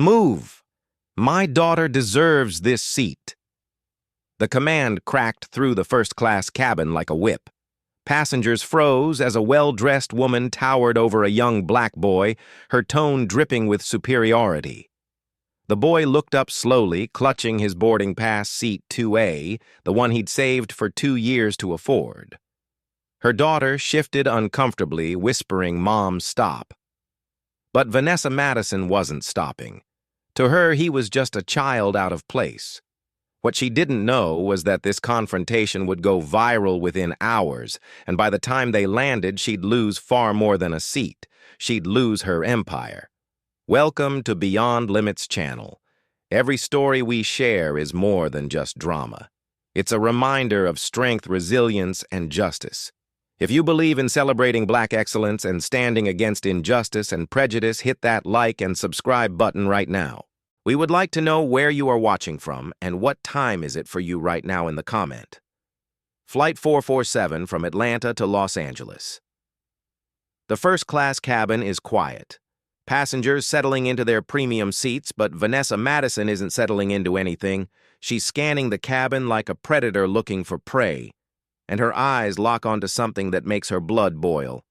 Move! My daughter deserves this seat. The command cracked through the first-class cabin like a whip. Passengers froze as a well-dressed woman towered over a young black boy, her tone dripping with superiority. The boy looked up slowly, clutching his boarding pass seat 2A, the one he'd saved for 2 years to afford. Her daughter shifted uncomfortably, whispering, "Mom, stop." But Vanessa Madison wasn't stopping. To her, he was just a child out of place. What she didn't know was that this confrontation would go viral within hours, and by the time they landed, she'd lose far more than a seat. She'd lose her empire. Welcome to Beyond Limits Channel. Every story we share is more than just drama. It's a reminder of strength, resilience, and justice. If you believe in celebrating Black excellence and standing against injustice and prejudice, hit that like and subscribe button right now. We would like to know where you are watching from and what time is it for you right now in the comment. Flight 447 from Atlanta to Los Angeles. The first-class cabin is quiet. Passengers settling into their premium seats, but Vanessa Madison isn't settling into anything. She's scanning the cabin like a predator looking for prey, and her eyes lock onto something that makes her blood boil.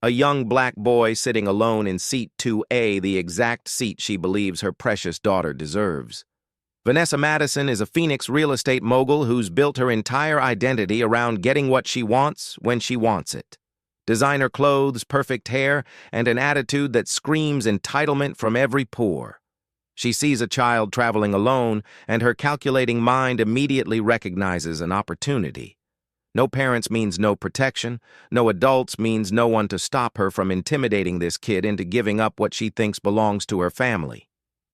A young black boy sitting alone in seat 2A, the exact seat she believes her precious daughter deserves. Vanessa Madison is a Phoenix real estate mogul who's built her entire identity around getting what she wants when she wants it. Designer clothes, perfect hair, and an attitude that screams entitlement from every pore. She sees a child traveling alone, and her calculating mind immediately recognizes an opportunity. No parents means no protection. No adults means no one to stop her from intimidating this kid into giving up what she thinks belongs to her family.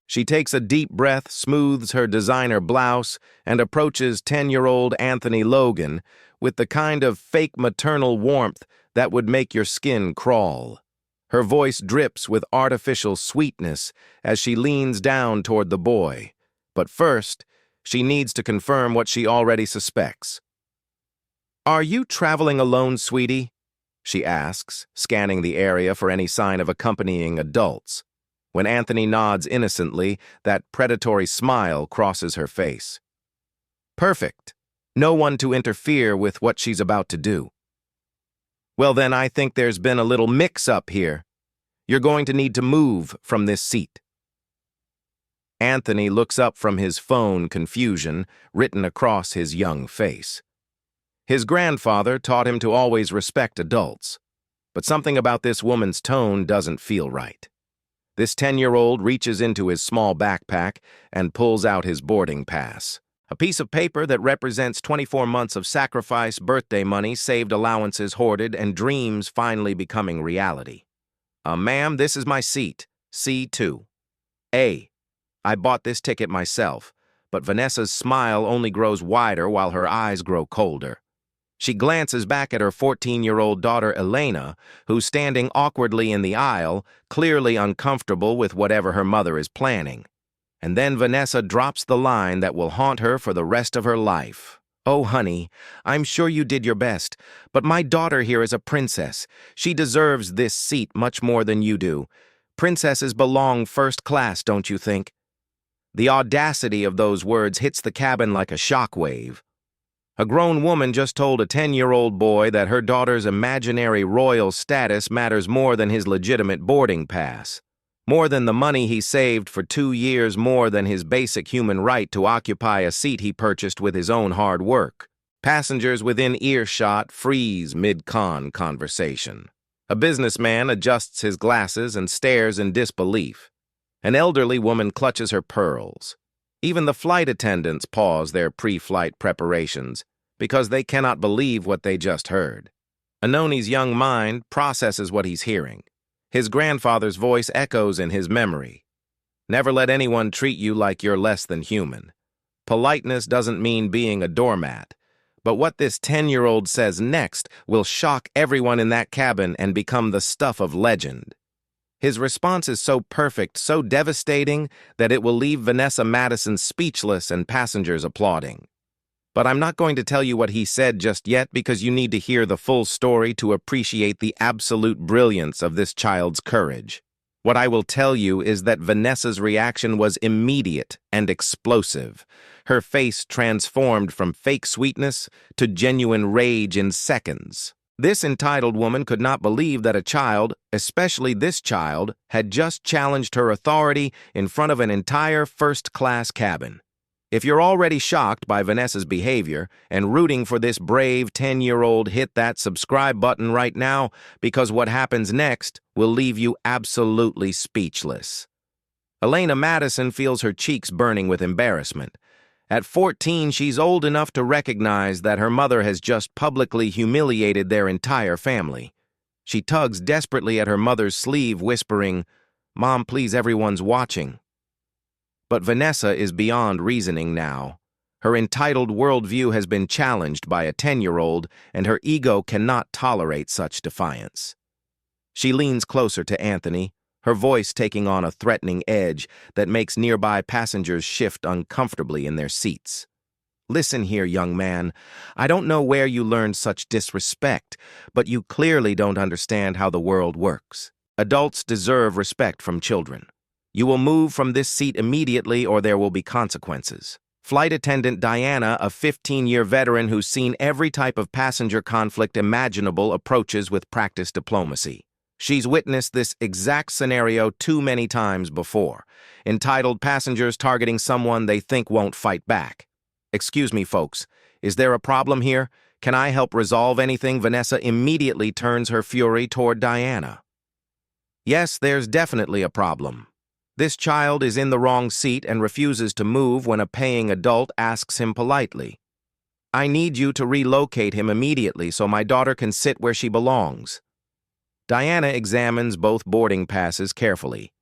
She takes a deep breath, smooths her designer blouse, and approaches 10-year-old Anthony Logan with the kind of fake maternal warmth that would make your skin crawl. Her voice drips with artificial sweetness as she leans down toward the boy. But first, she needs to confirm what she already suspects. "Are you traveling alone, sweetie?" she asks, scanning the area for any sign of accompanying adults. When Anthony nods innocently, that predatory smile crosses her face. Perfect. No one to interfere with what she's about to do. Well then, I think there's been a little mix-up here. You're going to need to move from this seat. Anthony looks up from his phone, confusion written across his young face. His grandfather taught him to always respect adults, but something about this woman's tone doesn't feel right. This 10-year-old reaches into his small backpack and pulls out his boarding pass, a piece of paper that represents 24 months of sacrifice, birthday money, saved allowances hoarded, and dreams finally becoming reality. Ma'am, this is my seat, C2. A. I bought this ticket myself, but Vanessa's smile only grows wider while her eyes grow colder. She glances back at her 14-year-old daughter, Elena, who's standing awkwardly in the aisle, clearly uncomfortable with whatever her mother is planning. And then Vanessa drops the line that will haunt her for the rest of her life. "Oh, honey, I'm sure you did your best, but my daughter here is a princess. She deserves this seat much more than you do. Princesses belong first class, don't you think?" The audacity of those words hits the cabin like a shockwave. A grown woman just told a 10-year-old boy that her daughter's imaginary royal status matters more than his legitimate boarding pass. More than the money he saved for 2 years, more than his basic human right to occupy a seat he purchased with his own hard work. Passengers within earshot freeze mid-con conversation. A businessman adjusts his glasses and stares in disbelief. An elderly woman clutches her pearls. Even the flight attendants pause their pre-flight preparations because they cannot believe what they just heard. Anoni's young mind processes what he's hearing. His grandfather's voice echoes in his memory. Never let anyone treat you like you're less than human. Politeness doesn't mean being a doormat. But what this 10-year-old says next will shock everyone in that cabin and become the stuff of legend. His response is so perfect, so devastating, that it will leave Vanessa Madison speechless and passengers applauding. But I'm not going to tell you what he said just yet because you need to hear the full story to appreciate the absolute brilliance of this child's courage. What I will tell you is that Vanessa's reaction was immediate and explosive. Her face transformed from fake sweetness to genuine rage in seconds. This entitled woman could not believe that a child, especially this child, had just challenged her authority in front of an entire first-class cabin. If you're already shocked by Vanessa's behavior and rooting for this brave 10-year-old, hit that subscribe button right now, because what happens next will leave you absolutely speechless. Elena Madison feels her cheeks burning with embarrassment. At 14, she's old enough to recognize that her mother has just publicly humiliated their entire family. She tugs desperately at her mother's sleeve, whispering, "Mom, please, everyone's watching." But Vanessa is beyond reasoning now. Her entitled worldview has been challenged by a 10-year-old, and her ego cannot tolerate such defiance. She leans closer to Anthony, her voice taking on a threatening edge that makes nearby passengers shift uncomfortably in their seats. "Listen here, young man. I don't know where you learned such disrespect, but you clearly don't understand how the world works. Adults deserve respect from children. You will move from this seat immediately, or there will be consequences." Flight attendant Diana, a 15-year veteran who's seen every type of passenger conflict imaginable, approaches with practiced diplomacy. She's witnessed this exact scenario too many times before. Entitled passengers targeting someone they think won't fight back. "Excuse me, folks. Is there a problem here? Can I help resolve anything?" Vanessa immediately turns her fury toward Diana. "Yes, there's definitely a problem. This child is in the wrong seat and refuses to move when a paying adult asks him politely. I need you to relocate him immediately so my daughter can sit where she belongs." Diana examines both boarding passes carefully.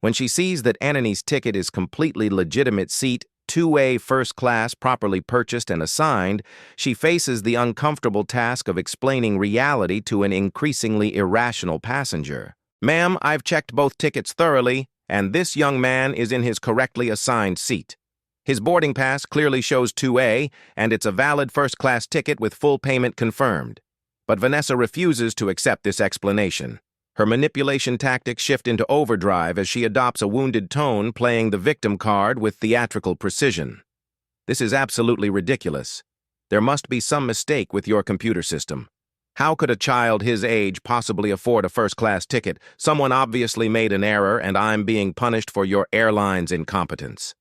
When she sees that Anthony's ticket is completely legitimate seat, 2A first class, properly purchased and assigned, she faces the uncomfortable task of explaining reality to an increasingly irrational passenger. "Ma'am, I've checked both tickets thoroughly, and this young man is in his correctly assigned seat. His boarding pass clearly shows 2A, and it's a valid first-class ticket with full payment confirmed." But Vanessa refuses to accept this explanation. Her manipulation tactics shift into overdrive as she adopts a wounded tone, playing the victim card with theatrical precision. "This is absolutely ridiculous. There must be some mistake with your computer system. How could a child his age possibly afford a first-class ticket? Someone obviously made an error, and I'm being punished for your airline's incompetence."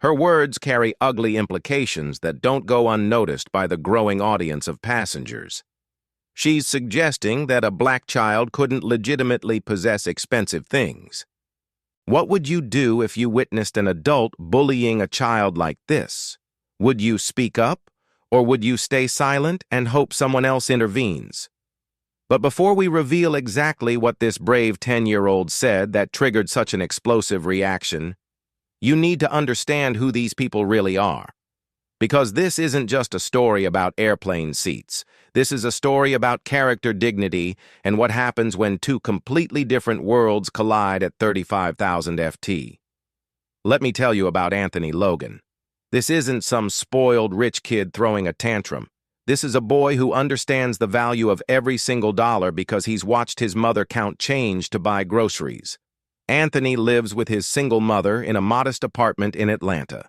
Her words carry ugly implications that don't go unnoticed by the growing audience of passengers. She's suggesting that a black child couldn't legitimately possess expensive things. What would you do if you witnessed an adult bullying a child like this? Would you speak up, or would you stay silent and hope someone else intervenes? But before we reveal exactly what this brave 10-year-old said that triggered such an explosive reaction, you need to understand who these people really are. Because this isn't just a story about airplane seats. This is a story about character, dignity, and what happens when two completely different worlds collide at 35,000 FT. Let me tell you about Anthony Logan. This isn't some spoiled rich kid throwing a tantrum. This is a boy who understands the value of every single dollar because he's watched his mother count change to buy groceries. Anthony lives with his single mother in a modest apartment in Atlanta.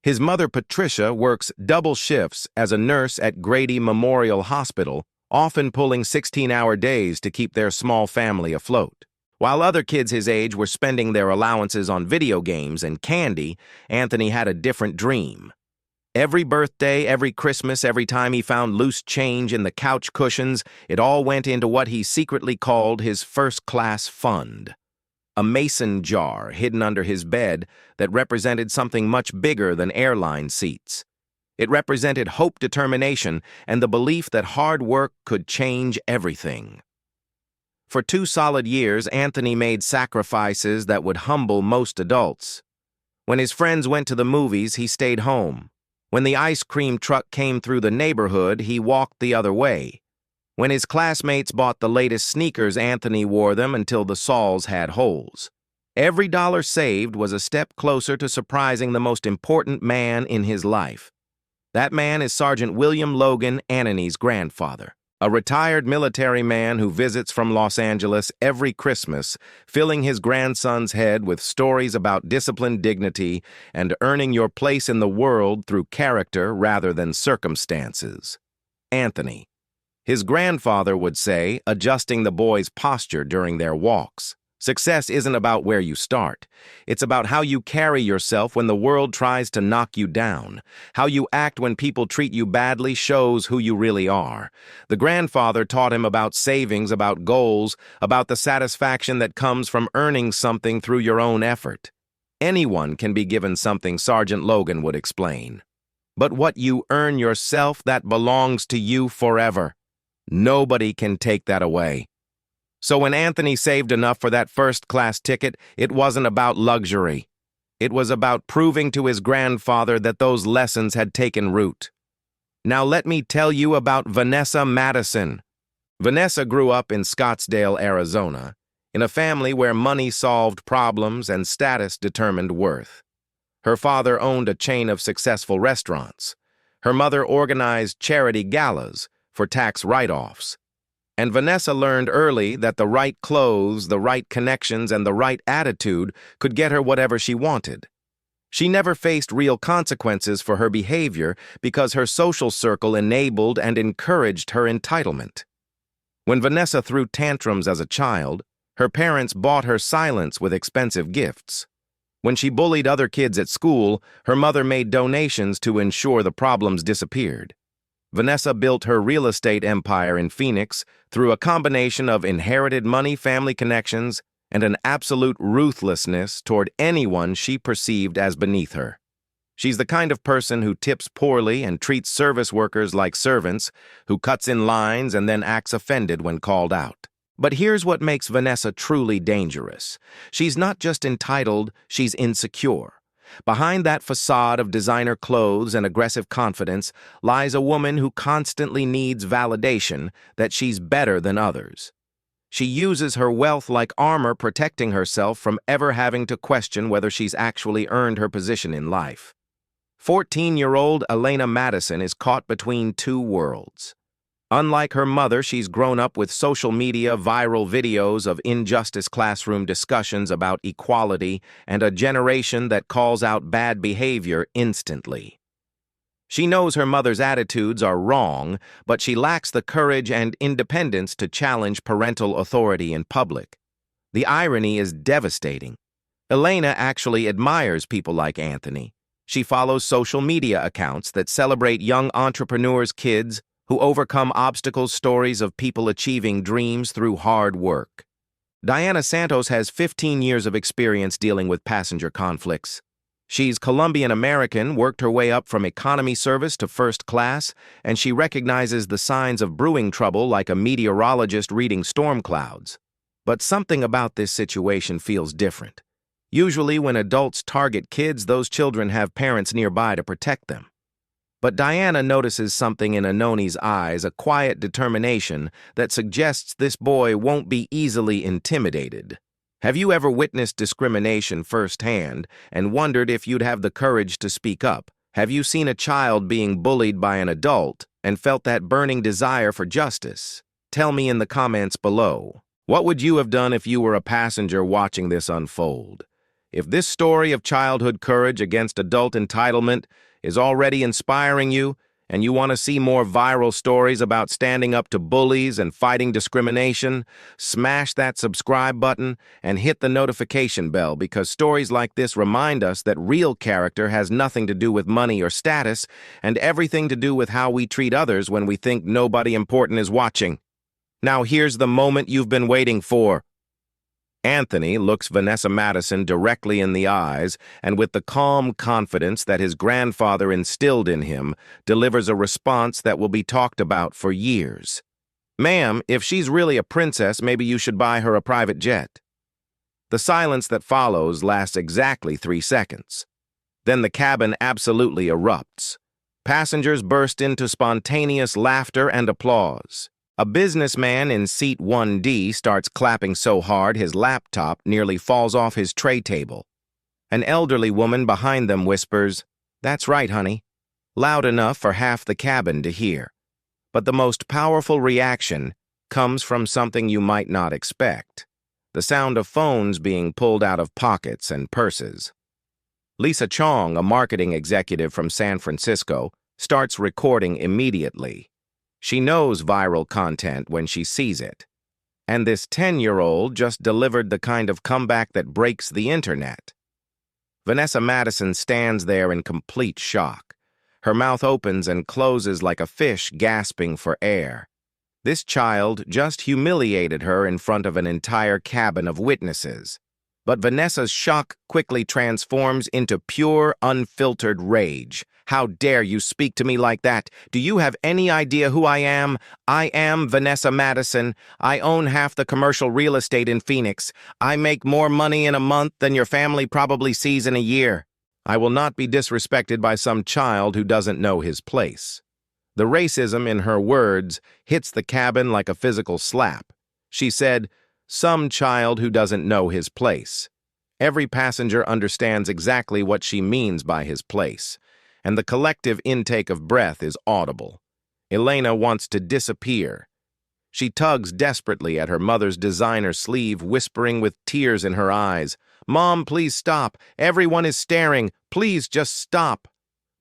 His mother, Patricia, works double shifts as a nurse at Grady Memorial Hospital, often pulling 16-hour days to keep their small family afloat. While other kids his age were spending their allowances on video games and candy, Anthony had a different dream. Every birthday, every Christmas, every time he found loose change in the couch cushions, it all went into what he secretly called his first-class fund. A mason jar hidden under his bed that represented something much bigger than airline seats. It represented hope, determination, and the belief that hard work could change everything. For 2 solid years, Anthony made sacrifices that would humble most adults. When his friends went to the movies, he stayed home. When the ice cream truck came through the neighborhood, he walked the other way. When his classmates bought the latest sneakers, Anthony wore them until the soles had holes. Every dollar saved was a step closer to surprising the most important man in his life. That man is Sergeant William Logan, Anthony's grandfather. a retired military man who visits from Los Angeles every Christmas, filling his grandson's head with stories about discipline, dignity, and earning your place in the world through character rather than circumstances. Anthony. His grandfather would say, adjusting the boy's posture during their walks. Success isn't about where you start. It's about how you carry yourself when the world tries to knock you down. How you act when people treat you badly shows who you really are. The grandfather taught him about savings, about goals, about the satisfaction that comes from earning something through your own effort. Anyone can be given something, Sergeant Logan would explain. But what you earn yourself, that belongs to you forever. Nobody can take that away. So when Anthony saved enough for that first-class ticket, it wasn't about luxury. It was about proving to his grandfather that those lessons had taken root. Now let me tell you about Vanessa Madison. Vanessa grew up in Scottsdale, Arizona, in a family where money solved problems and status determined worth. Her father owned a chain of successful restaurants. Her mother organized charity galas for tax write-offs. And Vanessa learned early that the right clothes, the right connections, and the right attitude could get her whatever she wanted. She never faced real consequences for her behavior because her social circle enabled and encouraged her entitlement. When Vanessa threw tantrums as a child, her parents bought her silence with expensive gifts. When she bullied other kids at school, her mother made donations to ensure the problems disappeared. Vanessa built her real estate empire in Phoenix through a combination of inherited money, family connections, and an absolute ruthlessness toward anyone she perceived as beneath her. She's the kind of person who tips poorly and treats service workers like servants, who cuts in lines and then acts offended when called out. But here's what makes Vanessa truly dangerous. She's not just entitled, she's insecure. Behind that facade of designer clothes and aggressive confidence lies a woman who constantly needs validation that she's better than others. She uses her wealth like armor, protecting herself from ever having to question whether she's actually earned her position in life. 14-year-old Elena Madison is caught between two worlds. Unlike her mother, she's grown up with social media, viral videos of injustice, classroom discussions about equality, and a generation that calls out bad behavior instantly. She knows her mother's attitudes are wrong, but she lacks the courage and independence to challenge parental authority in public. The irony is devastating. Elena actually admires people like Anthony. She follows social media accounts that celebrate young entrepreneurs' kids who overcome obstacles, stories of people achieving dreams through hard work. Diana Santos has 15 years of experience dealing with passenger conflicts. She's Colombian-American, worked her way up from economy service to first class, and she recognizes the signs of brewing trouble like a meteorologist reading storm clouds. But something about this situation feels different. Usually when adults target kids, those children have parents nearby to protect them. But Diana notices something in Anoni's eyes, a quiet determination that suggests this boy won't be easily intimidated. Have you ever witnessed discrimination firsthand and wondered if you'd have the courage to speak up? Have you seen a child being bullied by an adult and felt that burning desire for justice? Tell me in the comments below. What would you have done if you were a passenger watching this unfold? If this story of childhood courage against adult entitlement is already inspiring you, and you want to see more viral stories about standing up to bullies and fighting discrimination, smash that subscribe button and hit the notification bell, because stories like this remind us that real character has nothing to do with money or status and everything to do with how we treat others when we think nobody important is watching. Now here's the moment you've been waiting for. Anthony looks Vanessa Madison directly in the eyes and, with the calm confidence that his grandfather instilled in him, delivers a response that will be talked about for years. "Ma'am, if she's really a princess, maybe you should buy her a private jet." The silence that follows lasts exactly 3 seconds. Then the cabin absolutely erupts. Passengers burst into spontaneous laughter and applause. A businessman in seat 1D starts clapping so hard his laptop nearly falls off his tray table. An elderly woman behind them whispers, "That's right, honey," loud enough for half the cabin to hear. But the most powerful reaction comes from something you might not expect: the sound of phones being pulled out of pockets and purses. Lisa Chong, a marketing executive from San Francisco, starts recording immediately. She knows viral content when she sees it. And this 10-year-old just delivered the kind of comeback that breaks the internet. Vanessa Madison stands there in complete shock. Her mouth opens and closes like a fish gasping for air. This child just humiliated her in front of an entire cabin of witnesses. But Vanessa's shock quickly transforms into pure, unfiltered rage. "How dare you speak to me like that? Do you have any idea who I am? I am Vanessa Madison. I own half the commercial real estate in Phoenix. I make more money in a month than your family probably sees in a year. I will not be disrespected by some child who doesn't know his place." The racism in her words hits the cabin like a physical slap. She said, "Some child who doesn't know his place." Every passenger understands exactly what she means by his place, and the collective intake of breath is audible. Elena wants to disappear. She tugs desperately at her mother's designer sleeve, whispering with tears in her eyes, "Mom, please stop. Everyone is staring. Please just stop."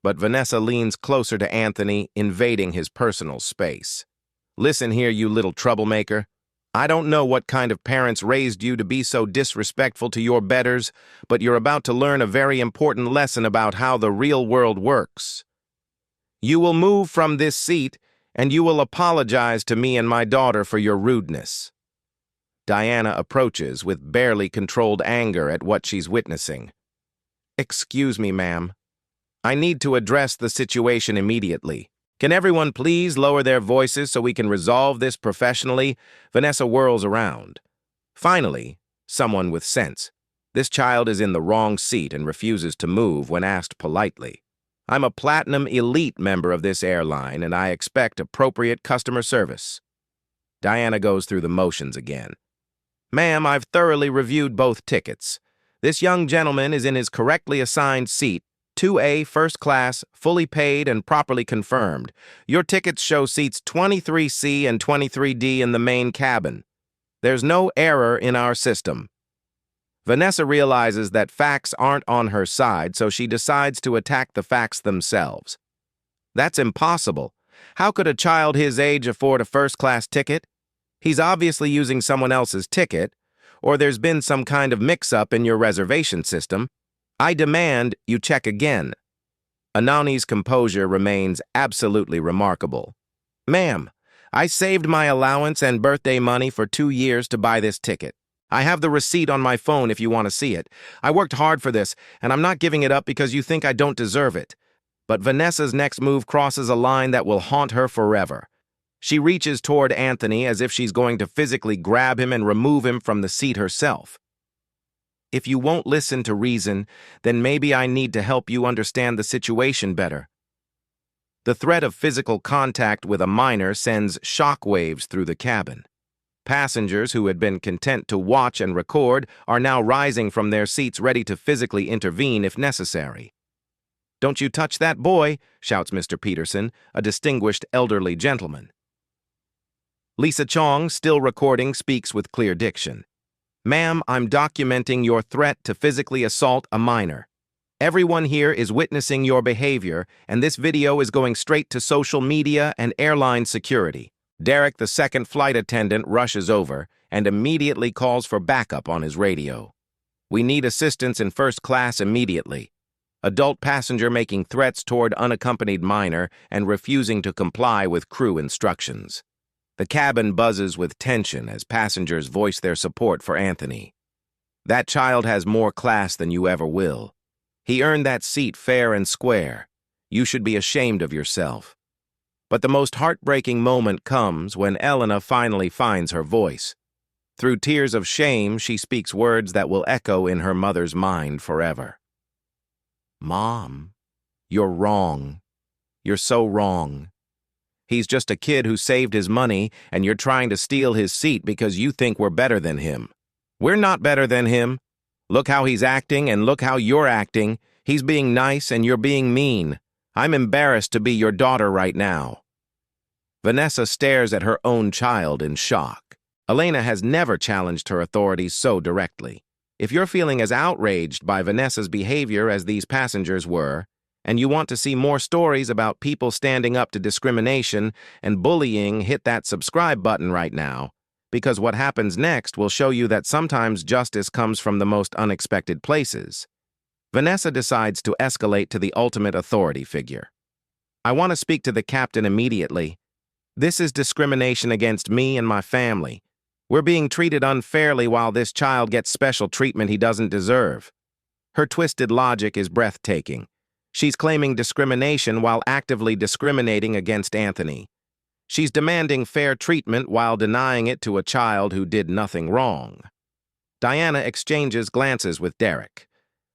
But Vanessa leans closer to Anthony, invading his personal space. "Listen here, you little troublemaker. I don't know what kind of parents raised you to be so disrespectful to your betters, but you're about to learn a very important lesson about how the real world works. You will move from this seat, and you will apologize to me and my daughter for your rudeness." Diana approaches with barely controlled anger at what she's witnessing. "Excuse me, ma'am. I need to address the situation immediately. Can everyone please lower their voices so we can resolve this professionally?" Vanessa whirls around. Finally, someone with sense. This child is in the wrong seat and refuses to move when asked politely. "I'm a Platinum Elite member of this airline, and I expect appropriate customer service." Diana goes through the motions again. "Ma'am, I've thoroughly reviewed both tickets. This young gentleman is in his correctly assigned seat, 2A first class, fully paid and properly confirmed. Your tickets show seats 23C and 23D in the main cabin. There's no error in our system." Vanessa realizes that facts aren't on her side, so she decides to attack the facts themselves. "That's impossible. How could a child his age afford a first-class ticket? He's obviously using someone else's ticket, or there's been some kind of mix-up in your reservation system. I demand you check again." Anani's composure remains absolutely remarkable. "Ma'am, I saved my allowance and birthday money for 2 years to buy this ticket. I have the receipt on my phone if you want to see it. I worked hard for this, and I'm not giving it up because you think I don't deserve it." But Vanessa's next move crosses a line that will haunt her forever. She reaches toward Anthony as if she's going to physically grab him and remove him from the seat herself. "If you won't listen to reason, then maybe I need to help you understand the situation better." The threat of physical contact with a minor sends shockwaves through the cabin. Passengers who had been content to watch and record are now rising from their seats ready to physically intervene if necessary. "Don't you touch that boy," shouts Mr. Peterson, a distinguished elderly gentleman. Lisa Chong, still recording, speaks with clear diction. "Ma'am, I'm documenting your threat to physically assault a minor. Everyone here is witnessing your behavior, and this video is going straight to social media and airline security." Derek, the second flight attendant, rushes over and immediately calls for backup on his radio. "We need assistance in first class immediately. Adult passenger making threats toward unaccompanied minor and refusing to comply with crew instructions." The cabin buzzes with tension as passengers voice their support for Anthony. "That child has more class than you ever will. He earned that seat fair and square. You should be ashamed of yourself." But the most heartbreaking moment comes when Elena finally finds her voice. Through tears of shame, she speaks words that will echo in her mother's mind forever. "Mom, you're wrong. You're so wrong. He's just a kid who saved his money, and you're trying to steal his seat because you think we're better than him. We're not better than him. Look how he's acting, and look how you're acting. He's being nice, and you're being mean. I'm embarrassed to be your daughter right now." Vanessa stares at her own child in shock. Elena has never challenged her authority so directly. If you're feeling as outraged by Vanessa's behavior as these passengers were, and you want to see more stories about people standing up to discrimination and bullying, hit that subscribe button right now, because what happens next will show you that sometimes justice comes from the most unexpected places. Vanessa decides to escalate to the ultimate authority figure. I want to speak to the captain immediately. This is discrimination against me and my family. We're being treated unfairly while this child gets special treatment he doesn't deserve. Her twisted logic is breathtaking. She's claiming discrimination while actively discriminating against Anthony. She's demanding fair treatment while denying it to a child who did nothing wrong. Diana exchanges glances with Derek.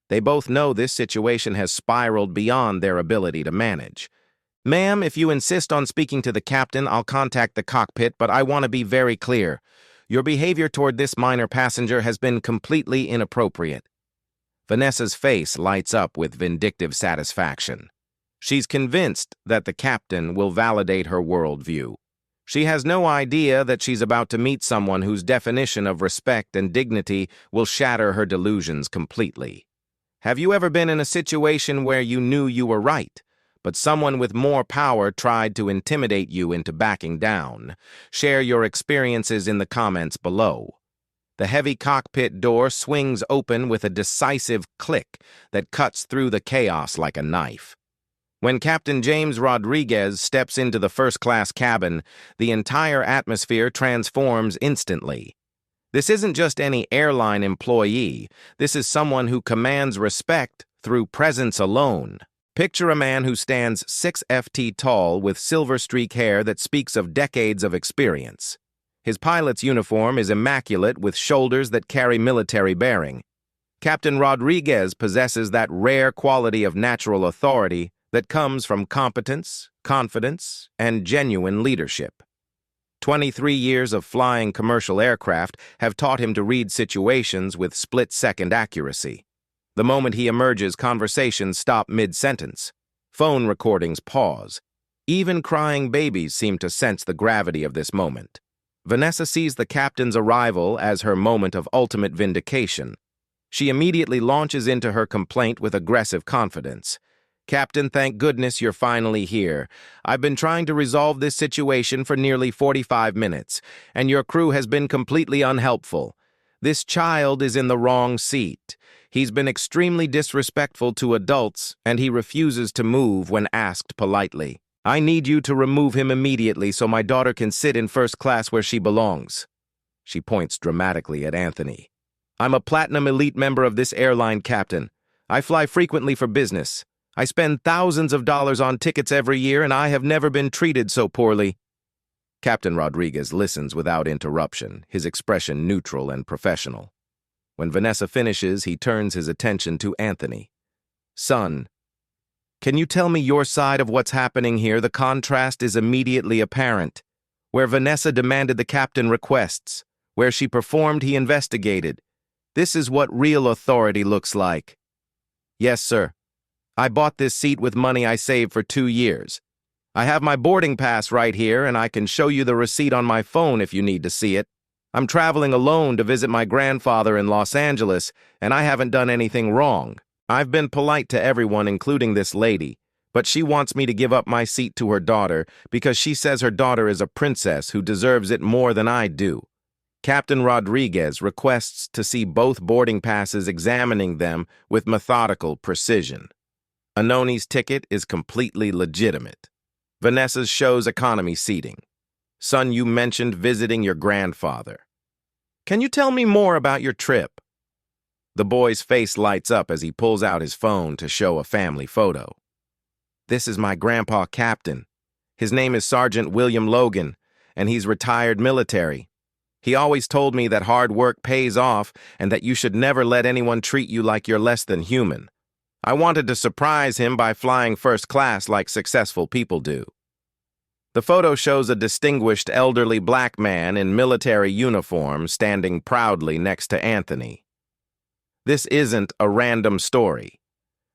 They both know this situation has spiraled beyond their ability to manage. Ma'am, if you insist on speaking to the captain, I'll contact the cockpit, but I want to be very clear. Your behavior toward this minor passenger has been completely inappropriate. Vanessa's face lights up with vindictive satisfaction. She's convinced that the captain will validate her worldview. She has no idea that she's about to meet someone whose definition of respect and dignity will shatter her delusions completely. Have you ever been in a situation where you knew you were right, but someone with more power tried to intimidate you into backing down? Share your experiences in the comments below. The heavy cockpit door swings open with a decisive click that cuts through the chaos like a knife. When Captain James Rodriguez steps into the first-class cabin, the entire atmosphere transforms instantly. This isn't just any airline employee. This is someone who commands respect through presence alone. Picture a man who stands 6 ft tall with silver streak hair that speaks of decades of experience. His pilot's uniform is immaculate with shoulders that carry military bearing. Captain Rodriguez possesses that rare quality of natural authority that comes from competence, confidence, and genuine leadership. 23 years of flying commercial aircraft have taught him to read situations with split-second accuracy. The moment he emerges, conversations stop mid-sentence. Phone recordings pause. Even crying babies seem to sense the gravity of this moment. Vanessa sees the captain's arrival as her moment of ultimate vindication. She immediately launches into her complaint with aggressive confidence. Captain, thank goodness you're finally here. I've been trying to resolve this situation for nearly 45 minutes, and your crew has been completely unhelpful. This child is in the wrong seat. He's been extremely disrespectful to adults, and he refuses to move when asked politely. I need you to remove him immediately so my daughter can sit in first class where she belongs. She points dramatically at Anthony. I'm a platinum elite member of this airline, Captain. I fly frequently for business. I spend thousands of dollars on tickets every year, and I have never been treated so poorly. Captain Rodriguez listens without interruption, his expression neutral and professional. When Vanessa finishes, he turns his attention to Anthony. Son, can you tell me your side of what's happening here? The contrast is immediately apparent. Where Vanessa demanded the captain requests. Where she performed, he investigated. This is what real authority looks like. Yes, sir. I bought this seat with money I saved for 2 years. I have my boarding pass right here, and I can show you the receipt on my phone if you need to see it. I'm traveling alone to visit my grandfather in Los Angeles, and I haven't done anything wrong. I've been polite to everyone, including this lady, but she wants me to give up my seat to her daughter because she says her daughter is a princess who deserves it more than I do. Captain Rodriguez requests to see both boarding passes, examining them with methodical precision. Anoni's ticket is completely legitimate. Vanessa's shows economy seating. Son, you mentioned visiting your grandfather. Can you tell me more about your trip? The boy's face lights up as he pulls out his phone to show a family photo. This is my grandpa, Captain. His name is Sergeant William Logan, and he's retired military. He always told me that hard work pays off and that you should never let anyone treat you like you're less than human. I wanted to surprise him by flying first class like successful people do. The photo shows a distinguished elderly black man in military uniform standing proudly next to Anthony. This isn't a random story.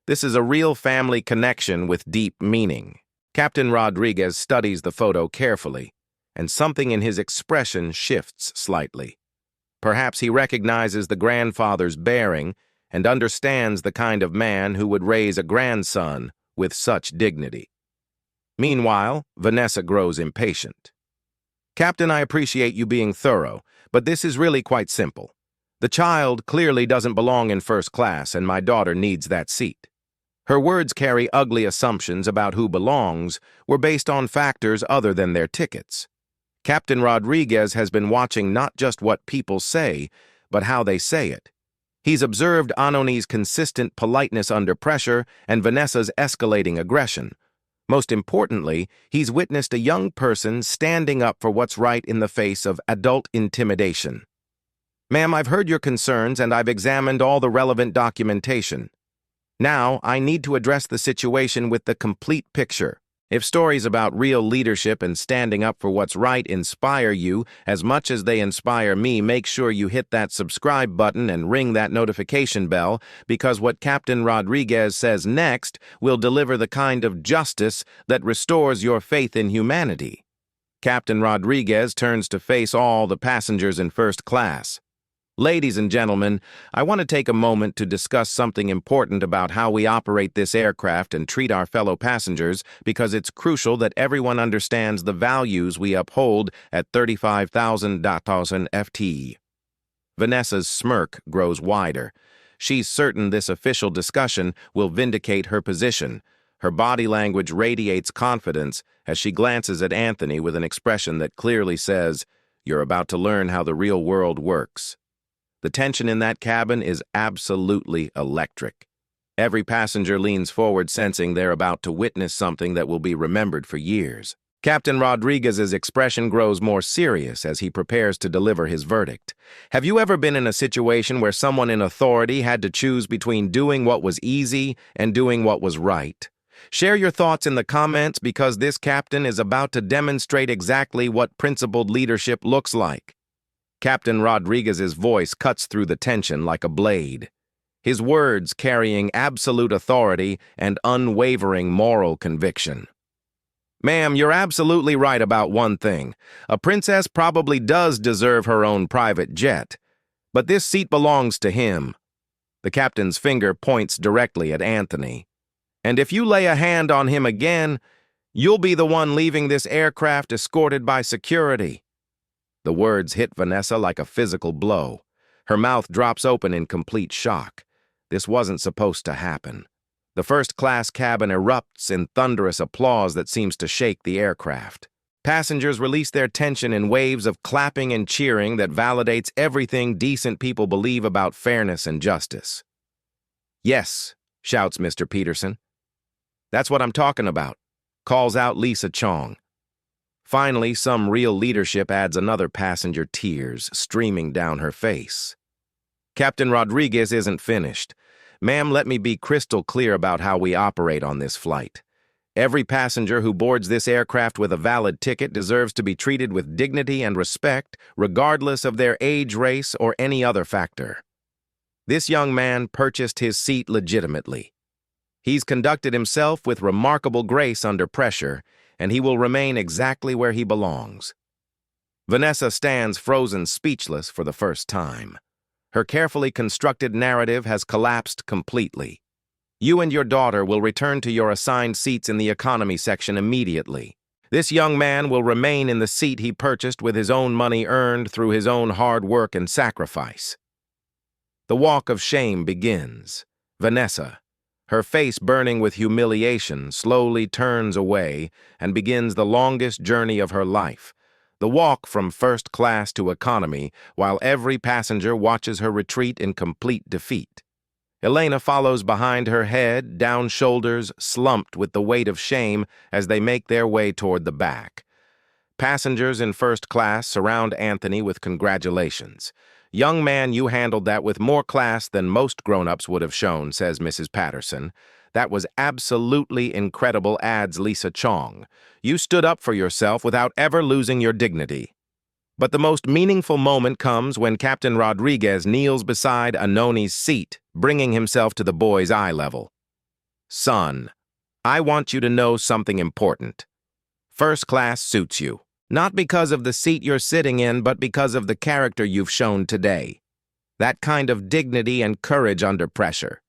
This is a real family connection with deep meaning. Captain Rodriguez studies the photo carefully, and something in his expression shifts slightly. Perhaps he recognizes the grandfather's bearing and understands the kind of man who would raise a grandson with such dignity. Meanwhile, Vanessa grows impatient. "Captain, I appreciate you being thorough, but this is really quite simple. The child clearly doesn't belong in first class, and my daughter needs that seat." Her words carry ugly assumptions about who belongs were based on factors other than their tickets. Captain Rodriguez has been watching not just what people say, but how they say it. He's observed Anoni's consistent politeness under pressure and Vanessa's escalating aggression. Most importantly, he's witnessed a young person standing up for what's right in the face of adult intimidation. "Ma'am, I've heard your concerns and I've examined all the relevant documentation. Now, I need to address the situation with the complete picture. If stories about real leadership and standing up for what's right inspire you as much as they inspire me, make sure you hit that subscribe button and ring that notification bell, because what Captain Rodriguez says next will deliver the kind of justice that restores your faith in humanity." Captain Rodriguez turns to face all the passengers in first class. "Ladies and gentlemen, I want to take a moment to discuss something important about how we operate this aircraft and treat our fellow passengers, because it's crucial that everyone understands the values we uphold at 35,000 FT." Vanessa's smirk grows wider. She's certain this official discussion will vindicate her position. Her body language radiates confidence as she glances at Anthony with an expression that clearly says, "You're about to learn how the real world works." The tension in that cabin is absolutely electric. Every passenger leans forward, sensing they're about to witness something that will be remembered for years. Captain Rodriguez's expression grows more serious as he prepares to deliver his verdict. Have you ever been in a situation where someone in authority had to choose between doing what was easy and doing what was right? Share your thoughts in the comments, because this captain is about to demonstrate exactly what principled leadership looks like. Captain Rodriguez's voice cuts through the tension like a blade, his words carrying absolute authority and unwavering moral conviction. "Ma'am, you're absolutely right about one thing. A princess probably does deserve her own private jet, but this seat belongs to him." The captain's finger points directly at Anthony. "And if you lay a hand on him again, you'll be the one leaving this aircraft escorted by security." The words hit Vanessa like a physical blow. Her mouth drops open in complete shock. This wasn't supposed to happen. The first-class cabin erupts in thunderous applause that seems to shake the aircraft. Passengers release their tension in waves of clapping and cheering that validates everything decent people believe about fairness and justice. "Yes," shouts Mr. Peterson. "That's what I'm talking about," calls out Lisa Chong. Finally, some real leadership adds another passenger, tears streaming down her face. Captain Rodriguez isn't finished. "Ma'am, let me be crystal clear about how we operate on this flight. Every passenger who boards this aircraft with a valid ticket deserves to be treated with dignity and respect, regardless of their age, race, or any other factor. This young man purchased his seat legitimately. He's conducted himself with remarkable grace under pressure, and he will remain exactly where he belongs." Vanessa stands frozen speechless for the first time. Her carefully constructed narrative has collapsed completely. "You and your daughter will return to your assigned seats in the economy section immediately. This young man will remain in the seat he purchased with his own money earned through his own hard work and sacrifice." The walk of shame begins. Vanessa, her face burning with humiliation, slowly turns away and begins the longest journey of her life, the walk from first class to economy, while every passenger watches her retreat in complete defeat. Elena follows behind her, head, down, shoulders slumped with the weight of shame as they make their way toward the back. Passengers in first class surround Anthony with congratulations. "Young man, you handled that with more class than most grown-ups would have shown," says Mrs. Patterson. "That was absolutely incredible," adds Lisa Chong. "You stood up for yourself without ever losing your dignity." But the most meaningful moment comes when Captain Rodriguez kneels beside Anoni's seat, bringing himself to the boy's eye level. "Son, I want you to know something important. First class suits you, not because of the seat you're sitting in, but because of the character you've shown today. That kind of dignity and courage under pressure.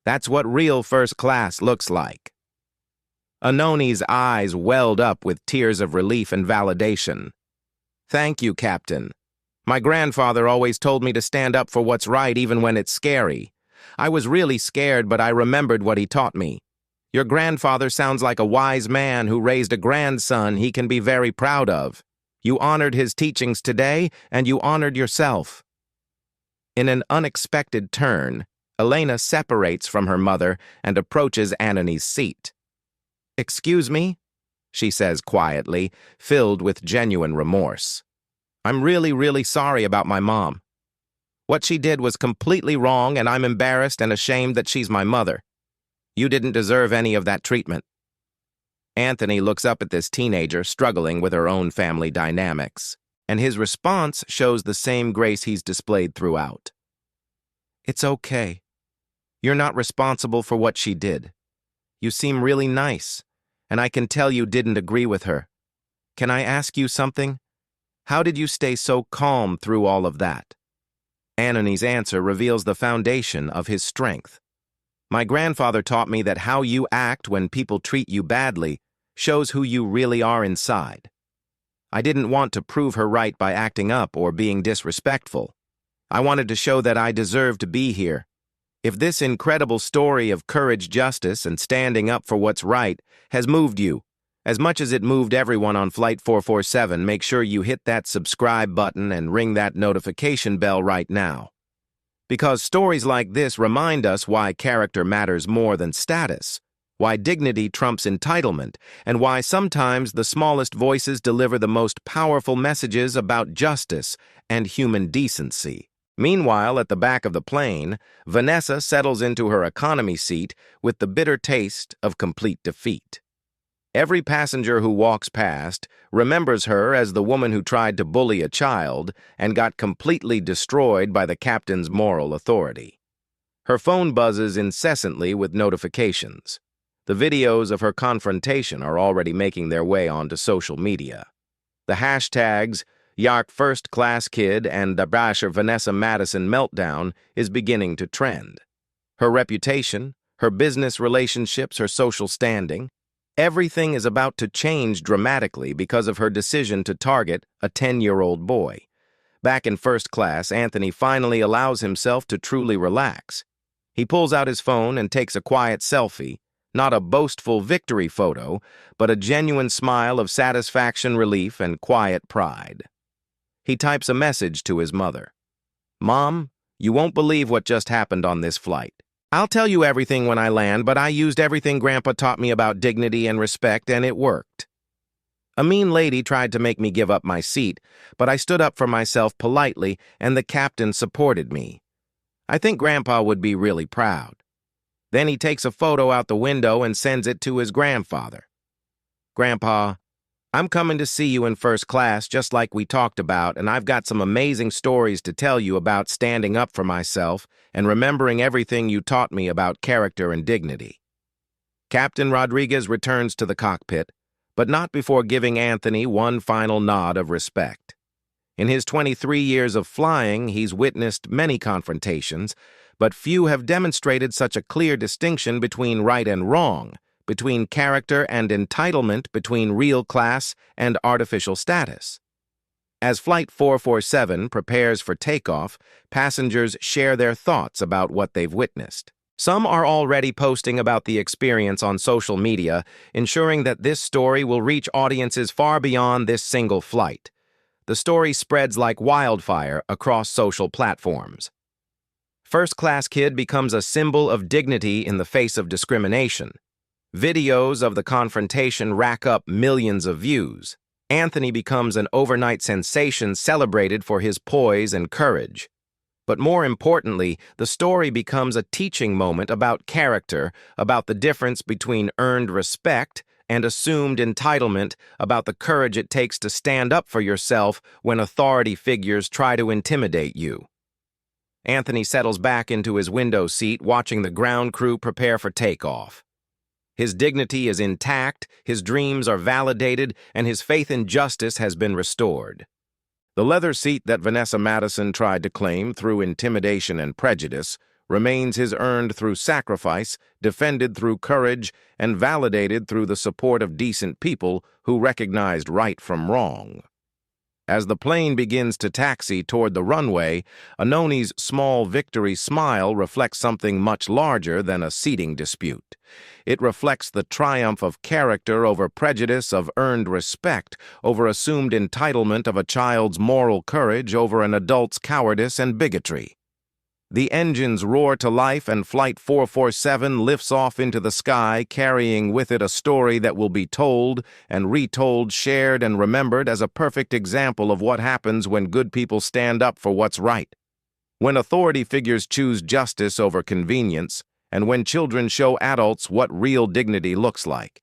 That's what real first class looks like. Anoni's eyes welled up with tears of relief and validation. Thank you, Captain. My grandfather always told me to stand up for what's right even when it's scary. I was really scared, but I remembered what he taught me. Your grandfather sounds like a wise man who raised a grandson he can be very proud of. You honored his teachings today, and you honored yourself. In an unexpected turn, Elena separates from her mother and approaches Anani's seat. "Excuse me?" she says quietly, filled with genuine remorse. "I'm really sorry about my mom. What she did was completely wrong, and I'm embarrassed and ashamed that she's my mother. You didn't deserve any of that treatment." Anthony looks up at this teenager struggling with her own family dynamics, and his response shows the same grace he's displayed throughout. "It's okay. You're not responsible for what she did. You seem really nice, and I can tell you didn't agree with her. Can I ask you something? How did you stay so calm through all of that?" Anani's answer reveals the foundation of his strength. "My grandfather taught me that how you act when people treat you badly shows who you really are inside. I didn't want to prove her right by acting up or being disrespectful. I wanted to show that I deserve to be here. If this incredible story of courage, justice, and standing up for what's right has moved you, as much as it moved everyone on Flight 447, make sure you hit that subscribe button and ring that notification bell right now. Because stories like this remind us why character matters more than status, why dignity trumps entitlement, and why sometimes the smallest voices deliver the most powerful messages about justice and human decency. Meanwhile, at the back of the plane, Vanessa settles into her economy seat with the bitter taste of complete defeat. Every passenger who walks past remembers her as the woman who tried to bully a child and got completely destroyed by the captain's moral authority. Her phone buzzes incessantly with notifications. The videos of her confrontation are already making their way onto social media. The hashtags Yark First Class Kid and the Brasher Vanessa Madison Meltdown is beginning to trend. Her reputation, her business relationships, her social standing, everything is about to change dramatically because of her decision to target a 10-year-old boy. Back in first class, Anthony finally allows himself to truly relax. He pulls out his phone and takes a quiet selfie, not a boastful victory photo, but a genuine smile of satisfaction, relief, and quiet pride. He types a message to his mother. "Mom, you won't believe what just happened on this flight. I'll tell you everything when I land, but I used everything Grandpa taught me about dignity and respect, and it worked. A mean lady tried to make me give up my seat, but I stood up for myself politely, and the captain supported me. I think Grandpa would be really proud." Then he takes a photo out the window and sends it to his grandfather. "Grandpa, I'm coming to see you in first class just like we talked about, and I've got some amazing stories to tell you about standing up for myself and remembering everything you taught me about character and dignity." Captain Rodriguez returns to the cockpit, but not before giving Anthony one final nod of respect. In his 23 years of flying, he's witnessed many confrontations, but few have demonstrated such a clear distinction between right and wrong, between character and entitlement, between real class and artificial status. As Flight 447 prepares for takeoff, passengers share their thoughts about what they've witnessed. Some are already posting about the experience on social media, ensuring that this story will reach audiences far beyond this single flight. The story spreads like wildfire across social platforms. First Class Kid becomes a symbol of dignity in the face of discrimination. Videos of the confrontation rack up millions of views. Anthony becomes an overnight sensation celebrated for his poise and courage. But more importantly, the story becomes a teaching moment about character, about the difference between earned respect and assumed entitlement, about the courage it takes to stand up for yourself when authority figures try to intimidate you. Anthony settles back into his window seat, watching the ground crew prepare for takeoff. His dignity is intact, his dreams are validated, and his faith in justice has been restored. The leather seat that Vanessa Madison tried to claim through intimidation and prejudice remains his earned through sacrifice, defended through courage, and validated through the support of decent people who recognized right from wrong. As the plane begins to taxi toward the runway, Anoni's small victory smile reflects something much larger than a seating dispute. It reflects the triumph of character over prejudice, of earned respect, over assumed entitlement, of a child's moral courage over an adult's cowardice and bigotry. The engines roar to life and Flight 447 lifts off into the sky, carrying with it a story that will be told and retold, shared and remembered as a perfect example of what happens when good people stand up for what's right. When authority figures choose justice over convenience, and when children show adults what real dignity looks like.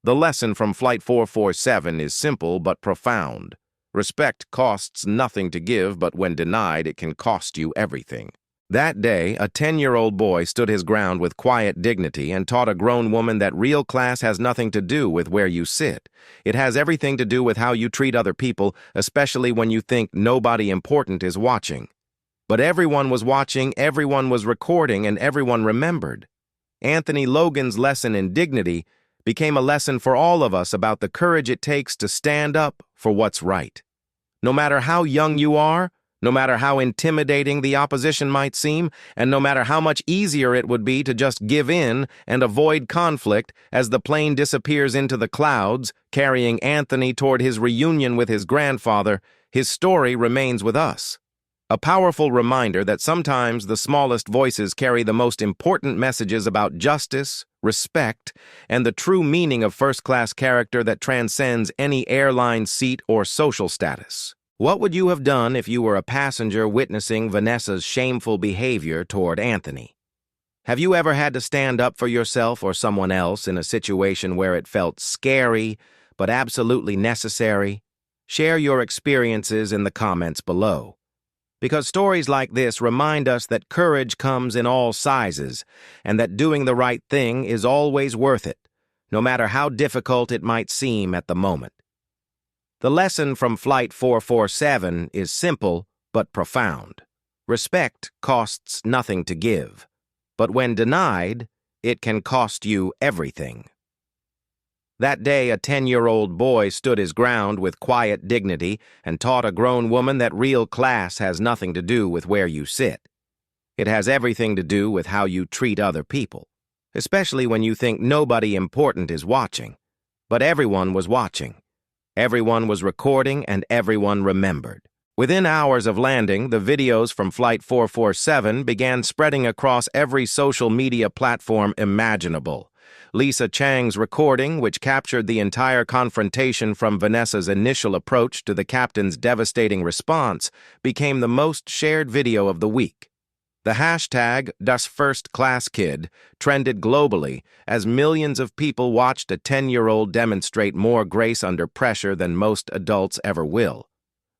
The lesson from Flight 447 is simple but profound. Respect costs nothing to give, but when denied, it can cost you everything. That day, a 10-year-old boy stood his ground with quiet dignity and taught a grown woman that real class has nothing to do with where you sit. It has everything to do with how you treat other people, especially when you think nobody important is watching. But everyone was watching, everyone was recording, and everyone remembered. Anthony Logan's lesson in dignity became a lesson for all of us about the courage it takes to stand up for what's right. No matter how young you are, no matter how intimidating the opposition might seem, and no matter how much easier it would be to just give in and avoid conflict as the plane disappears into the clouds, carrying Anthony toward his reunion with his grandfather, his story remains with us. A powerful reminder that sometimes the smallest voices carry the most important messages about justice, respect, and the true meaning of first-class character that transcends any airline seat or social status. What would you have done if you were a passenger witnessing Vanessa's shameful behavior toward Anthony? Have you ever had to stand up for yourself or someone else in a situation where it felt scary but absolutely necessary? Share your experiences in the comments below. Because stories like this remind us that courage comes in all sizes and that doing the right thing is always worth it, no matter how difficult it might seem at the moment. The lesson from Flight 447 is simple but profound. Respect costs nothing to give, but when denied, it can cost you everything. That day, a 10-year-old boy stood his ground with quiet dignity and taught a grown woman that real class has nothing to do with where you sit. It has everything to do with how you treat other people, especially when you think nobody important is watching. But everyone was watching. Everyone was recording and everyone remembered. Within hours of landing, the videos from Flight 447 began spreading across every social media platform imaginable. Lisa Chang's recording, which captured the entire confrontation from Vanessa's initial approach to the captain's devastating response, became the most shared video of the week. The hashtag #DasFirstClassKid trended globally as millions of people watched a 10-year-old demonstrate more grace under pressure than most adults ever will.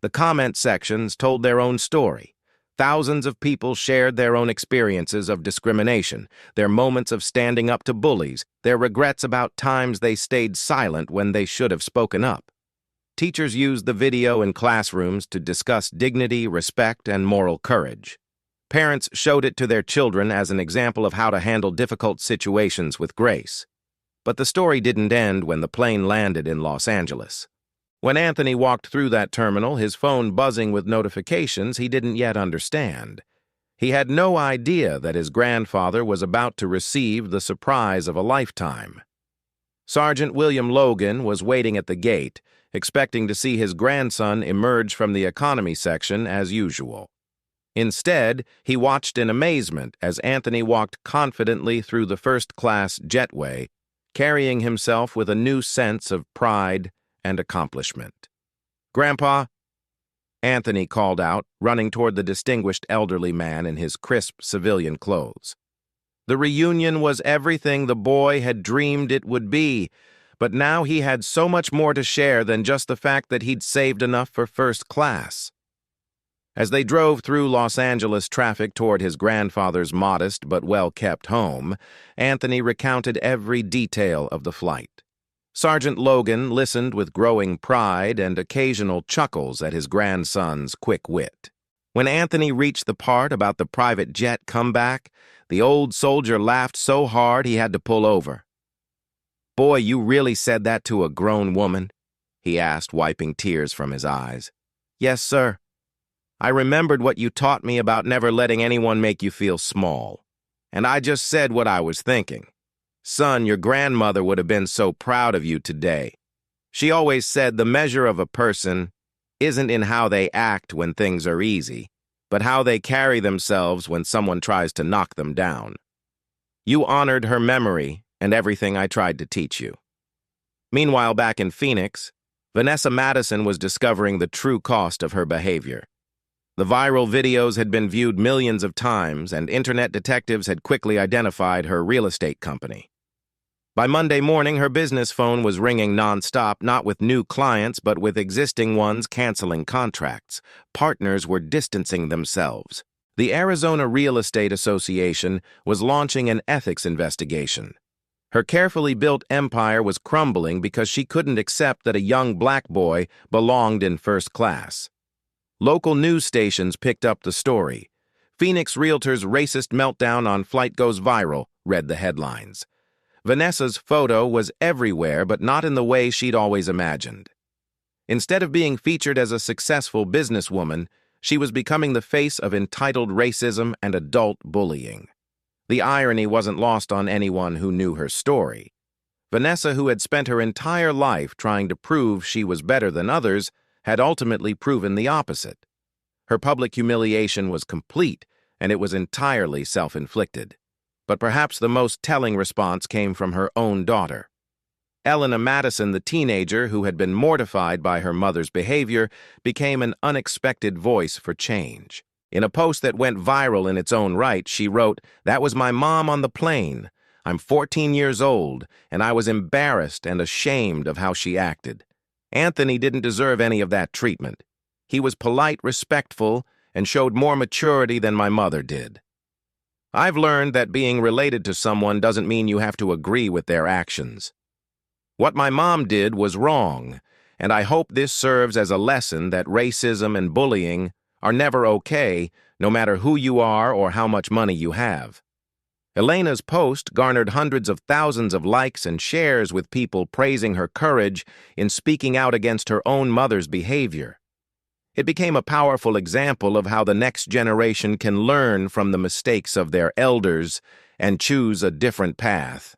The comment sections told their own story. Thousands of people shared their own experiences of discrimination, their moments of standing up to bullies, their regrets about times they stayed silent when they should have spoken up. Teachers used the video in classrooms to discuss dignity, respect, and moral courage. Parents showed it to their children as an example of how to handle difficult situations with grace. But the story didn't end when the plane landed in Los Angeles. When Anthony walked through that terminal, his phone buzzing with notifications he didn't yet understand. He had no idea that his grandfather was about to receive the surprise of a lifetime. Sergeant William Logan was waiting at the gate, expecting to see his grandson emerge from the economy section as usual. Instead, he watched in amazement as Anthony walked confidently through the first-class jetway, carrying himself with a new sense of pride and accomplishment. "Grandpa," Anthony called out, running toward the distinguished elderly man in his crisp civilian clothes. The reunion was everything the boy had dreamed it would be, but now he had so much more to share than just the fact that he'd saved enough for first class. As they drove through Los Angeles traffic toward his grandfather's modest but well-kept home, Anthony recounted every detail of the flight. Sergeant Logan listened with growing pride and occasional chuckles at his grandson's quick wit. When Anthony reached the part about the private jet comeback, the old soldier laughed so hard he had to pull over. "Boy, you really said that to a grown woman?" he asked, wiping tears from his eyes. "Yes, sir. I remembered what you taught me about never letting anyone make you feel small. And I just said what I was thinking. Son, your grandmother would have been so proud of you today. She always said the measure of a person isn't in how they act when things are easy, but how they carry themselves when someone tries to knock them down. You honored her memory and everything I tried to teach you." Meanwhile, back in Phoenix, Vanessa Madison was discovering the true cost of her behavior. The viral videos had been viewed millions of times, and internet detectives had quickly identified her real estate company. By Monday morning, her business phone was ringing nonstop, not with new clients, but with existing ones canceling contracts. Partners were distancing themselves. The Arizona Real Estate Association was launching an ethics investigation. Her carefully built empire was crumbling because she couldn't accept that a young black boy belonged in first class. Local news stations picked up the story. "Phoenix Realtor's racist meltdown on flight goes viral," read the headlines. Vanessa's photo was everywhere, but not in the way she'd always imagined. Instead of being featured as a successful businesswoman, she was becoming the face of entitled racism and adult bullying. The irony wasn't lost on anyone who knew her story. Vanessa, who had spent her entire life trying to prove she was better than others, had ultimately proven the opposite. Her public humiliation was complete, and it was entirely self-inflicted. But perhaps the most telling response came from her own daughter. Elena Madison, the teenager who had been mortified by her mother's behavior, became an unexpected voice for change. In a post that went viral in its own right, she wrote, "That was my mom on the plane. I'm 14 years old, and I was embarrassed and ashamed of how she acted. Anthony didn't deserve any of that treatment. He was polite, respectful, and showed more maturity than my mother did. I've learned that being related to someone doesn't mean you have to agree with their actions. What my mom did was wrong, and I hope this serves as a lesson that racism and bullying are never okay, no matter who you are or how much money you have." Elena's post garnered hundreds of thousands of likes and shares, with people praising her courage in speaking out against her own mother's behavior. It became a powerful example of how the next generation can learn from the mistakes of their elders and choose a different path.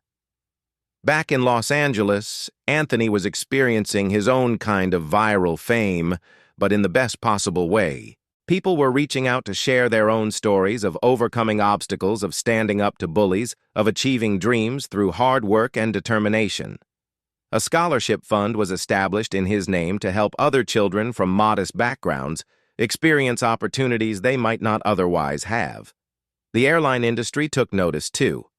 Back in Los Angeles, Anthony was experiencing his own kind of viral fame, but in the best possible way. People were reaching out to share their own stories of overcoming obstacles, of standing up to bullies, of achieving dreams through hard work and determination. A scholarship fund was established in his name to help other children from modest backgrounds experience opportunities they might not otherwise have. The airline industry took notice, too.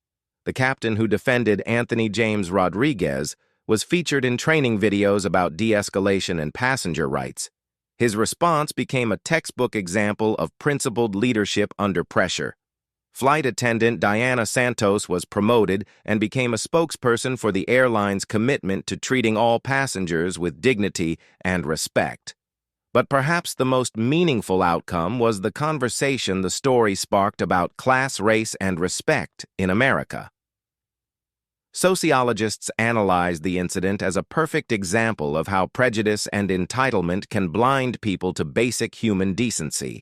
The captain who defended Anthony James Rodriguez was featured in training videos about de-escalation and passenger rights. His response became a textbook example of principled leadership under pressure. Flight attendant Diana Santos was promoted and became a spokesperson for the airline's commitment to treating all passengers with dignity and respect. But perhaps the most meaningful outcome was the conversation the story sparked about class, race, and respect in America. Sociologists analyzed the incident as a perfect example of how prejudice and entitlement can blind people to basic human decency.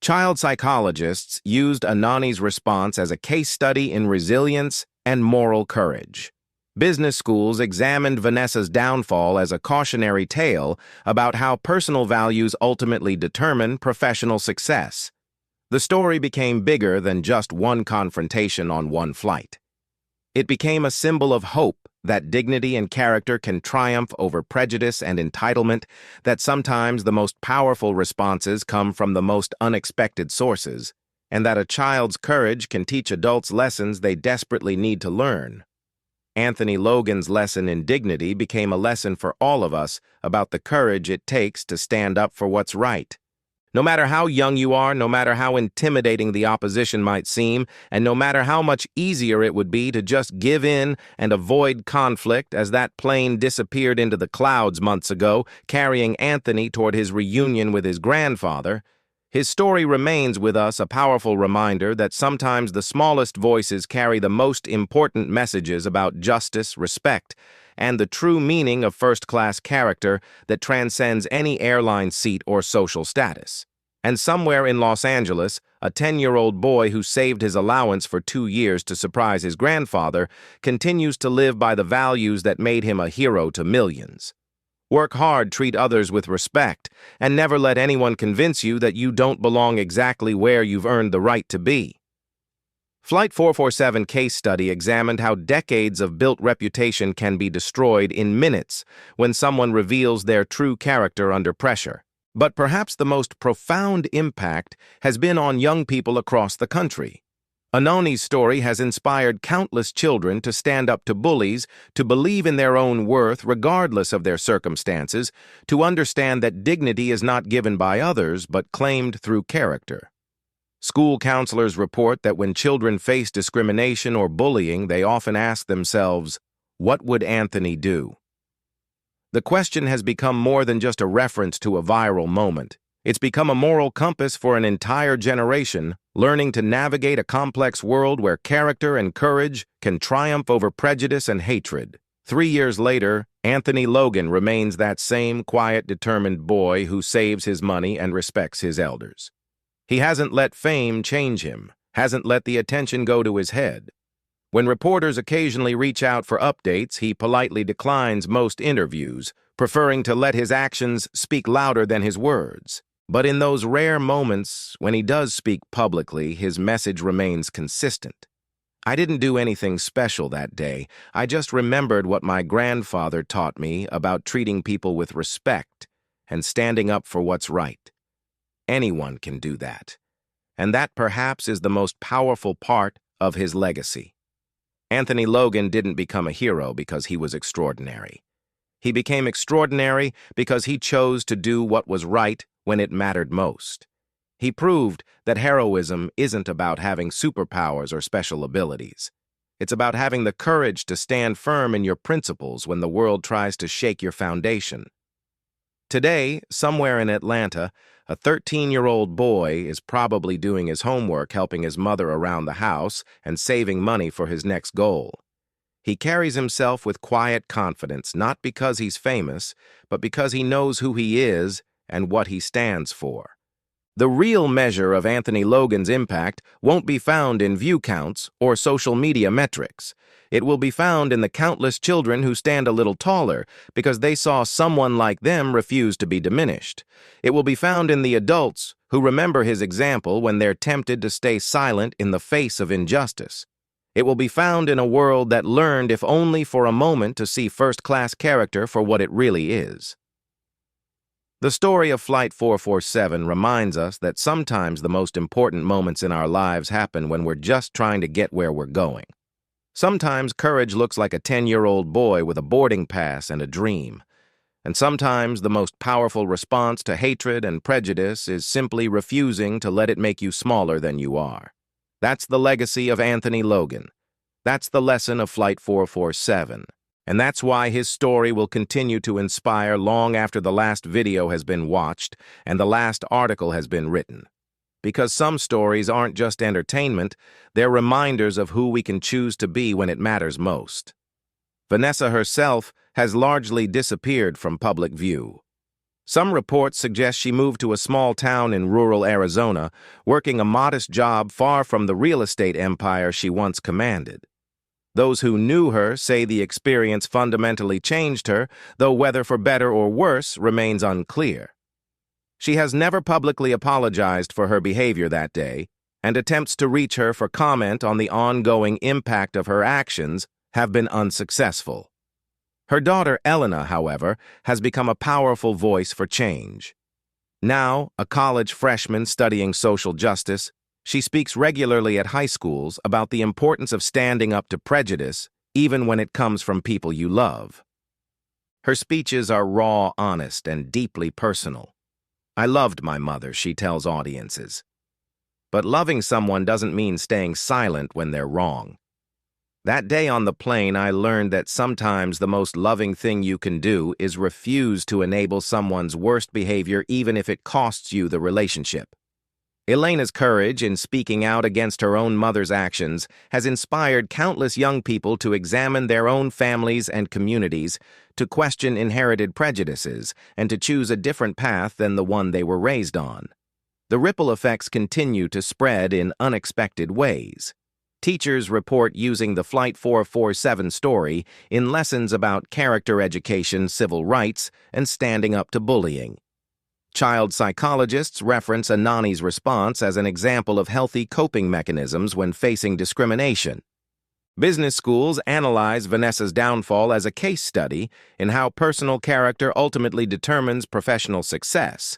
Child psychologists used Anani's response as a case study in resilience and moral courage. Business schools examined Vanessa's downfall as a cautionary tale about how personal values ultimately determine professional success. The story became bigger than just one confrontation on one flight. It became a symbol of hope that dignity and character can triumph over prejudice and entitlement, that sometimes the most powerful responses come from the most unexpected sources, and that a child's courage can teach adults lessons they desperately need to learn. Anthony Logan's lesson in dignity became a lesson for all of us about the courage it takes to stand up for what's right. No matter how young you are, no matter how intimidating the opposition might seem, and no matter how much easier it would be to just give in and avoid conflict as that plane disappeared into the clouds months ago, carrying Anthony toward his reunion with his grandfather, his story remains with us a powerful reminder that sometimes the smallest voices carry the most important messages about justice, respect, and the true meaning of first-class character that transcends any airline seat or social status. And somewhere in Los Angeles, a 10-year-old boy who saved his allowance for 2 years to surprise his grandfather continues to live by the values that made him a hero to millions. Work hard, treat others with respect, and never let anyone convince you that you don't belong exactly where you've earned the right to be. Flight 447 case study examined how decades of built reputation can be destroyed in minutes when someone reveals their true character under pressure. But perhaps the most profound impact has been on young people across the country. Anoni's story has inspired countless children to stand up to bullies, to believe in their own worth regardless of their circumstances, to understand that dignity is not given by others but claimed through character. School counselors report that when children face discrimination or bullying, they often ask themselves, "What would Anthony do?" The question has become more than just a reference to a viral moment. It's become a moral compass for an entire generation, learning to navigate a complex world where character and courage can triumph over prejudice and hatred. 3 years later, Anthony Logan remains that same quiet, determined boy who saves his money and respects his elders. He hasn't let fame change him, hasn't let the attention go to his head. When reporters occasionally reach out for updates, he politely declines most interviews, preferring to let his actions speak louder than his words. But in those rare moments, when he does speak publicly, his message remains consistent. "I didn't do anything special that day. I just remembered what my grandfather taught me about treating people with respect and standing up for what's right." Anyone can do that. And that perhaps is the most powerful part of his legacy. Anthony Logan didn't become a hero because he was extraordinary. He became extraordinary because he chose to do what was right when it mattered most. He proved that heroism isn't about having superpowers or special abilities. It's about having the courage to stand firm in your principles when the world tries to shake your foundation. Today, somewhere in Atlanta, a 13-year-old boy is probably doing his homework, helping his mother around the house, and saving money for his next goal. He carries himself with quiet confidence, not because he's famous, but because he knows who he is and what he stands for. The real measure of Anthony Logan's impact won't be found in view counts or social media metrics. It will be found in the countless children who stand a little taller because they saw someone like them refuse to be diminished. It will be found in the adults who remember his example when they're tempted to stay silent in the face of injustice. It will be found in a world that learned, if only for a moment, to see first-class character for what it really is. The story of Flight 447 reminds us that sometimes the most important moments in our lives happen when we're just trying to get where we're going. Sometimes courage looks like a 10-year-old boy with a boarding pass and a dream. And sometimes the most powerful response to hatred and prejudice is simply refusing to let it make you smaller than you are. That's the legacy of Anthony Logan. That's the lesson of Flight 447. And that's why his story will continue to inspire long after the last video has been watched and the last article has been written. Because some stories aren't just entertainment, they're reminders of who we can choose to be when it matters most. Vanessa herself has largely disappeared from public view. Some reports suggest she moved to a small town in rural Arizona, working a modest job far from the real estate empire she once commanded. Those who knew her say the experience fundamentally changed her, though whether for better or worse remains unclear. She has never publicly apologized for her behavior that day, and attempts to reach her for comment on the ongoing impact of her actions have been unsuccessful. Her daughter, Elena, however, has become a powerful voice for change. Now, a college freshman studying social justice, she speaks regularly at high schools about the importance of standing up to prejudice, even when it comes from people you love. Her speeches are raw, honest, and deeply personal. I loved my mother, she tells audiences. But loving someone doesn't mean staying silent when they're wrong. That day on the plane, I learned that sometimes the most loving thing you can do is refuse to enable someone's worst behavior even if it costs you the relationship. Elena's courage in speaking out against her own mother's actions has inspired countless young people to examine their own families and communities, to question inherited prejudices, and to choose a different path than the one they were raised on. The ripple effects continue to spread in unexpected ways. Teachers report using the Flight 447 story in lessons about character education, civil rights, and standing up to bullying. Child psychologists reference Anani's response as an example of healthy coping mechanisms when facing discrimination. Business schools analyze Vanessa's downfall as a case study in how personal character ultimately determines professional success.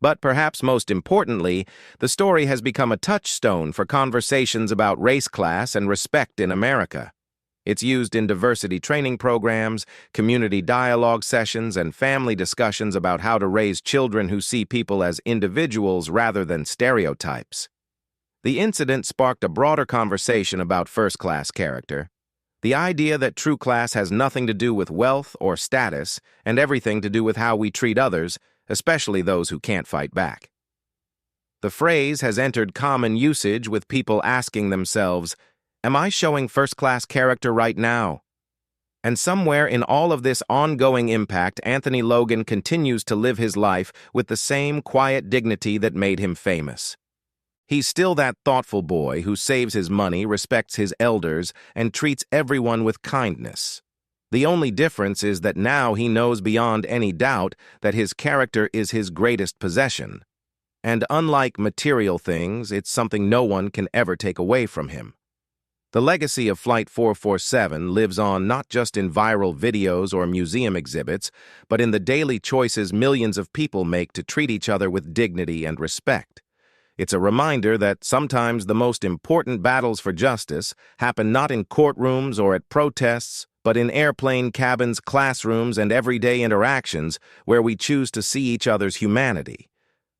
But perhaps most importantly, the story has become a touchstone for conversations about race, class, and respect in America. It's used in diversity training programs, community dialogue sessions, and family discussions about how to raise children who see people as individuals rather than stereotypes. The incident sparked a broader conversation about first-class character, the idea that true class has nothing to do with wealth or status and everything to do with how we treat others, especially those who can't fight back. The phrase has entered common usage with people asking themselves, "Am I showing first-class character right now?" And somewhere in all of this ongoing impact, Anthony Logan continues to live his life with the same quiet dignity that made him famous. He's still that thoughtful boy who saves his money, respects his elders, and treats everyone with kindness. The only difference is that now he knows beyond any doubt that his character is his greatest possession. And unlike material things, it's something no one can ever take away from him. The legacy of Flight 447 lives on not just in viral videos or museum exhibits, but in the daily choices millions of people make to treat each other with dignity and respect. It's a reminder that sometimes the most important battles for justice happen not in courtrooms or at protests, but in airplane cabins, classrooms, and everyday interactions where we choose to see each other's humanity.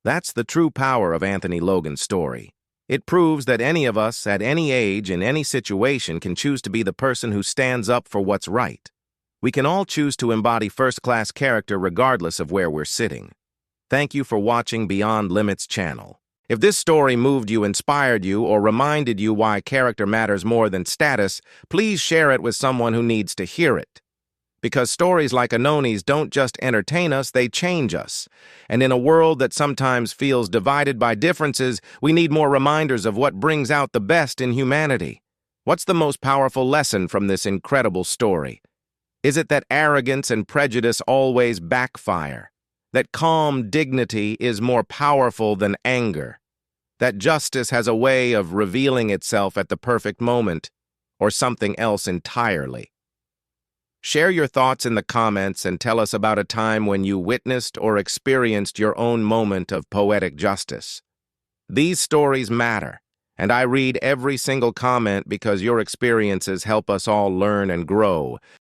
That's the true power of Anthony Logan's story. It proves that any of us, at any age, in any situation, can choose to be the person who stands up for what's right. We can all choose to embody first-class character regardless of where we're sitting. Thank you for watching Beyond Limits channel. If this story moved you, inspired you, or reminded you why character matters more than status, please share it with someone who needs to hear it. Because stories like Anani's don't just entertain us, they change us. And in a world that sometimes feels divided by differences, we need more reminders of what brings out the best in humanity. What's the most powerful lesson from this incredible story? Is it that arrogance and prejudice always backfire? That calm dignity is more powerful than anger? That justice has a way of revealing itself at the perfect moment, or something else entirely? Share your thoughts in the comments and tell us about a time when you witnessed or experienced your own moment of poetic justice. These stories matter, and I read every single comment because your experiences help us all learn and grow.